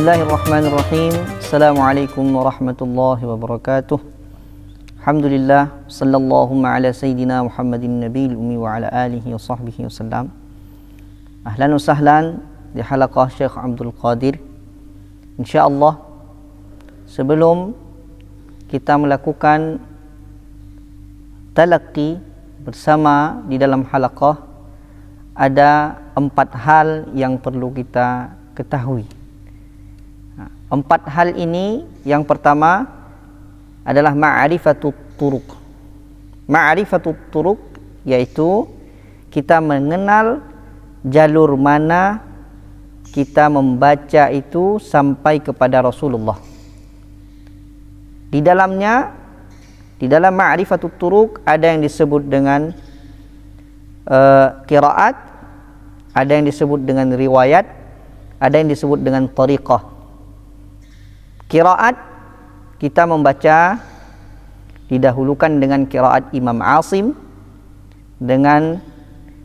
Bismillahirrahmanirrahim. Assalamualaikum warahmatullahi wabarakatuh. Alhamdulillah, sallallahu ala sayyidina Muhammadin nabiyil ummi wa ala alihi wa sahbihi wasallam. Ahlan wa sahlan di halaqah Syekh Abdul Qadir. InsyaAllah, sebelum kita melakukan talaqi bersama di dalam halaqah, ada 4 hal yang perlu kita ketahui. 4 hal ini, yang pertama adalah ma'rifatut turuq. Ma'rifatut turuq yaitu kita mengenal jalur mana kita membaca itu sampai kepada Rasulullah. Di dalamnya, di dalam ma'rifatut turuq ada yang disebut dengan qiraat, ada yang disebut dengan riwayat, ada yang disebut dengan tariqah. Qiraat, kita membaca didahulukan dengan qiraat Imam Asim dengan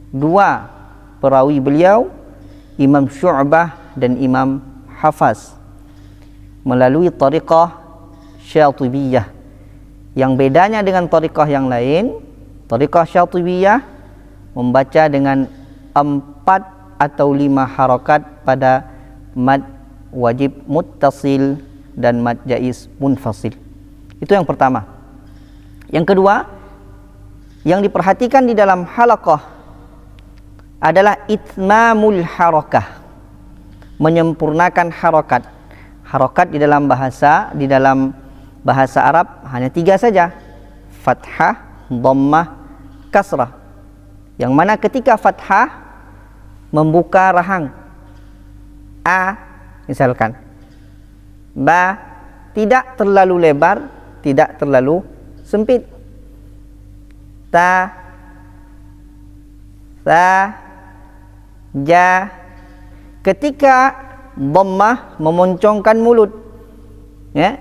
2 perawi beliau, Imam Syu'bah dan Imam Hafaz, melalui tariqah Syatibiyah. Yang bedanya dengan tariqah yang lain, tariqah Syatibiyah membaca dengan 4 atau 5 harakat pada mad wajib muttasil dan mad jaiz munfasil. Itu yang pertama. Yang kedua, yang diperhatikan di dalam halaqah adalah itmamul harakah, menyempurnakan harakat. Harakat di dalam bahasa Arab hanya 3 saja: fathah, dhammah, kasrah. Yang mana ketika fathah membuka rahang a misalkan, ba tidak terlalu lebar, tidak terlalu sempit, ta, sa, ja. Ketika dhammah memoncongkan mulut, ya,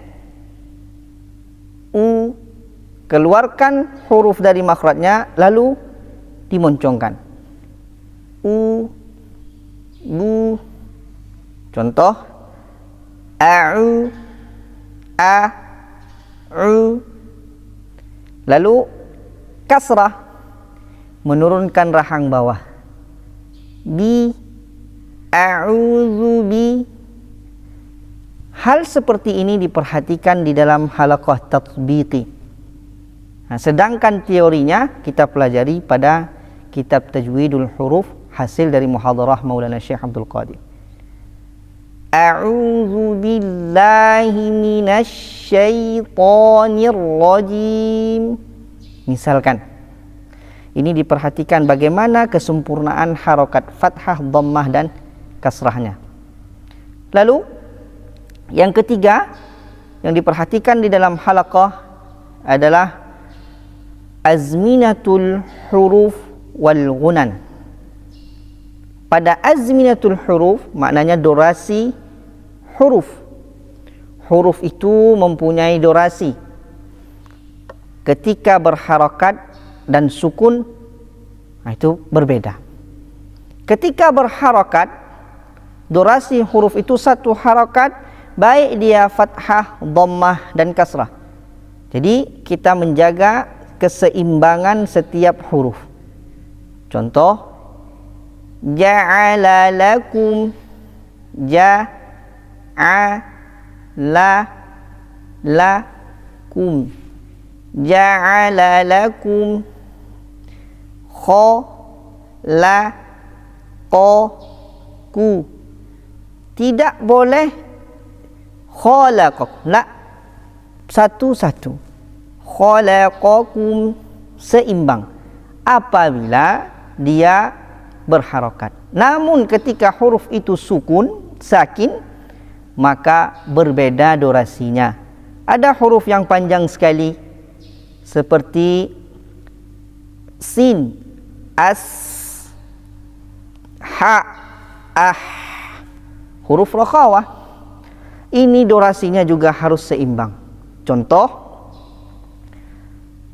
u, keluarkan huruf dari makhrajnya lalu dimoncongkan, u, bu. Contoh, a'u, a, u. Lalu kasrah, menurunkan rahang bawah, bi, a'udzu bi. Hal seperti ini diperhatikan di dalam halaqah tatbiqi. Nah, sedangkan teorinya kita pelajari pada kitab Tajwidul Huruf, hasil dari muhadarah Maulana Syekh Abdul Qadir. A'udzu billahi minasyaitonir rajim. Misalkan, ini diperhatikan bagaimana kesempurnaan harakat fathah, dhammah dan kasrahnya. Lalu yang ketiga yang diperhatikan di dalam halaqah adalah azminatul huruf wal ghunan. Pada azminatul huruf maknanya durasi huruf. Huruf itu mempunyai durasi. Ketika berharakat dan sukun, nah itu berbeda. Ketika berharakat, durasi huruf itu 1 harakat, baik dia fathah, dhammah dan kasrah. Jadi kita menjaga keseimbangan setiap huruf. Contoh, ja'ala lakum, lakum, ja'ala lakum, ku. Tidak boleh khalaqakum, la, satu-satu. Khalaqakum, seimbang apabila dia berharakat. Namun ketika huruf itu sukun, sakin, maka berbeda durasinya. Ada huruf yang panjang sekali seperti sin, as, ha, ah, huruf rakhawah. Ini durasinya juga harus seimbang. Contoh,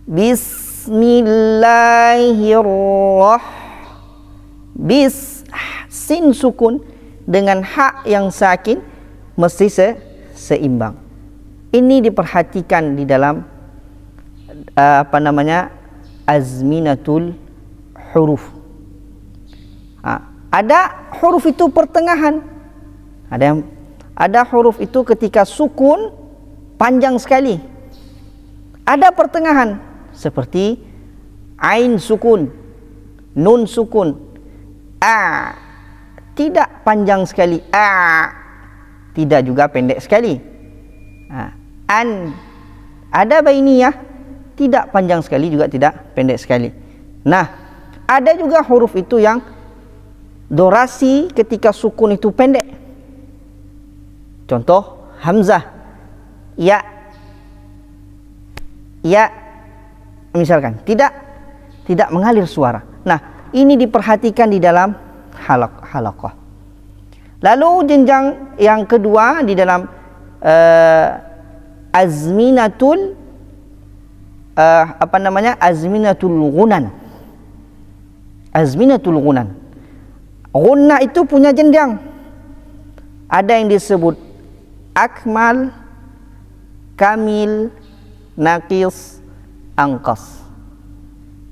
bismillahirrahmanirrahim. Sin sukun dengan ha yang sakin, mesti seimbang. Ini diperhatikan di dalam azminatul huruf. Ada huruf itu pertengahan. Ada huruf itu ketika sukun panjang sekali. Ada pertengahan seperti ain sukun, nun sukun, tidak panjang sekali, tidak juga pendek sekali. An ada bainiyah, tidak panjang sekali juga tidak pendek sekali. Nah, ada juga huruf itu yang durasi ketika sukun itu pendek. Contoh hamzah, ya misalkan tidak mengalir suara. Nah, ini diperhatikan di dalam halaqah. Lalu jenjang yang kedua di dalam azminatul ghunan. Azminatul ghunan. Ghunnah itu punya jenjang. Ada yang disebut akmal, kamil, naqis, angqas.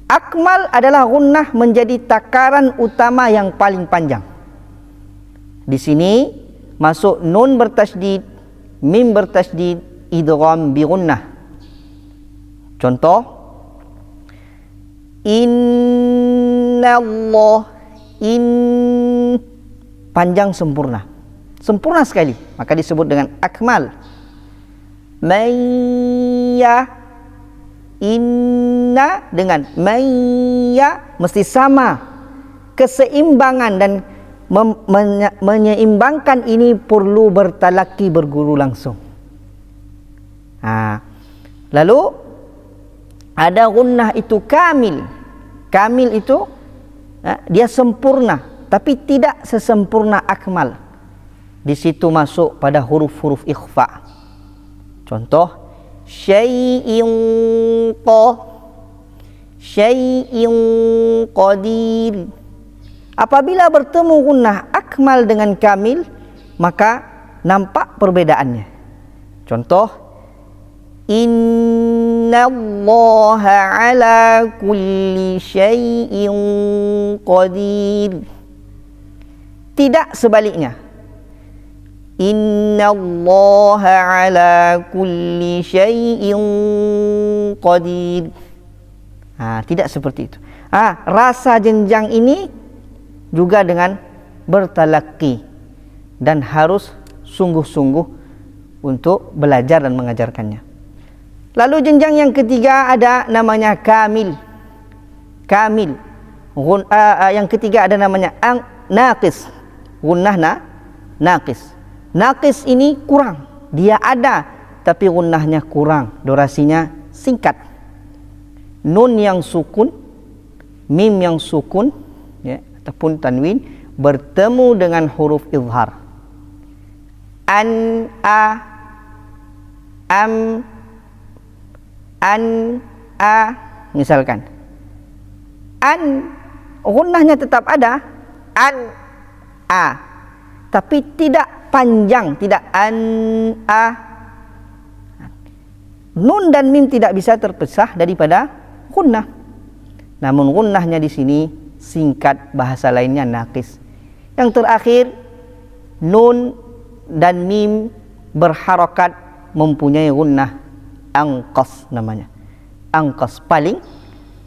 Akmal adalah ghunnah menjadi takaran utama yang paling panjang. Di sini masuk nun bertasydid, mim bertasydid, idgham bi ghunnah. Contoh, innallah, panjang sempurna sekali, maka disebut dengan akmal. Mayya, inna dengan mayya mesti sama, keseimbangan dan menyeimbangkan ini perlu bertalaki, berguru langsung. Lalu ada gunnah itu kamil. Kamil itu dia sempurna, tapi tidak sesempurna akmal. Di situ masuk pada huruf-huruf ikhfa. Contoh, syai'in qadir. Apabila bertemu gunnah akmal dengan kamil, maka nampak perbedaannya. Contoh, innallaha ala kulli syai'in qadir. Tidak sebaliknya. Innallaha ala kulli syai'in qadir. Tidak seperti itu. Rasa jenjang ini juga dengan bertalaki dan harus sungguh-sungguh untuk belajar dan mengajarkannya. Lalu jenjang yang ketiga ada namanya kamil. Kamil. Yang ketiga ada namanya naqis. Gunnah naqis. Naqis ini kurang. Dia ada tapi gunnahnya kurang, durasinya singkat. Nun yang sukun, mim yang sukun, ataupun tanwin bertemu dengan huruf izhar. An, am, misalkan. An, gunnahnya tetap ada. Tapi tidak panjang, tidak Nun dan mim tidak bisa terpisah daripada gunnah. Namun gunnahnya di sini singkat, bahasa lainnya naqis. Yang terakhir, nun dan mim berharokat mempunyai gunnah angqas namanya. Angqas paling,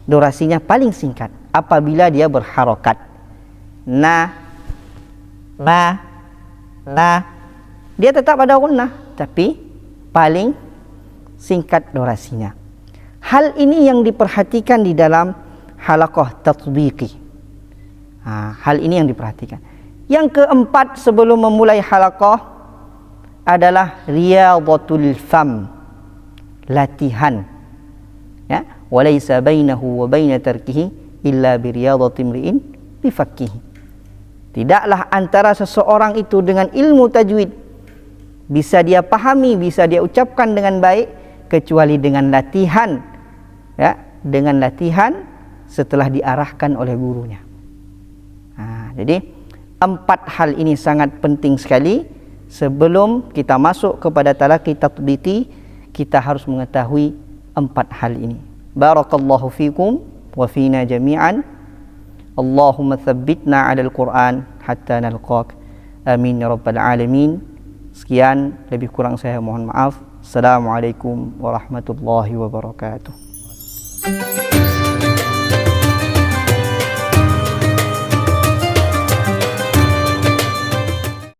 durasinya paling singkat apabila dia berharokat. Dia tetap ada gunnah tapi paling singkat durasinya. Hal ini yang diperhatikan di dalam halaqah tatbiqi. Hal ini yang diperhatikan. Yang keempat sebelum memulai halaqah adalah riyadatul fam, latihan. Walaysa bainahu wa baina tarkihi illa bi riyadati imri'in bi fakkihi. Tidaklah antara seseorang itu dengan ilmu tajwid bisa dia pahami, bisa dia ucapkan dengan baik kecuali dengan latihan. Dengan latihan setelah diarahkan oleh gurunya. Jadi 4 hal ini sangat penting sekali sebelum kita masuk kepada talaqi tatbiti, kita harus mengetahui 4 hal ini. Barakallahu fikum wa fina jami'an. Allahumma thabbitna 'alal Qur'an hatta nalqak. Amin ya rabbal alamin. Sekian, lebih kurang saya mohon maaf. Assalamualaikum warahmatullahi wabarakatuh.